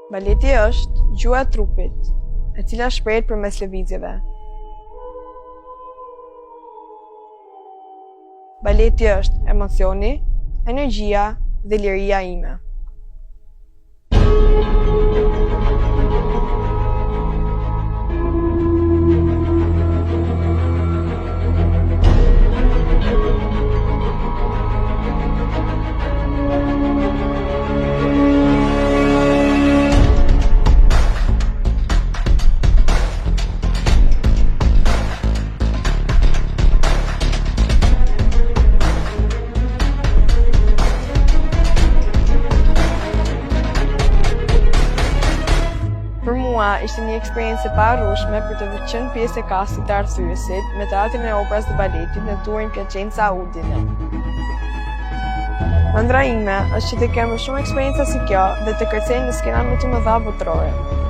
Baleti është gjua e trupit, e cila shprehet përmes lëvizjeve. Baleti është emocioni, energjia dhe liria ime. Për mua ishte një eksperiencë e paharrueshme për të qenë pjesë e kastit të arsyesit me teatrin e operës të baletit në turin Piacenza Udine. Ëndra ime është që të kem më shumë eksperjenca si kjo dhe të kërcej në skena më të mëdha botërore.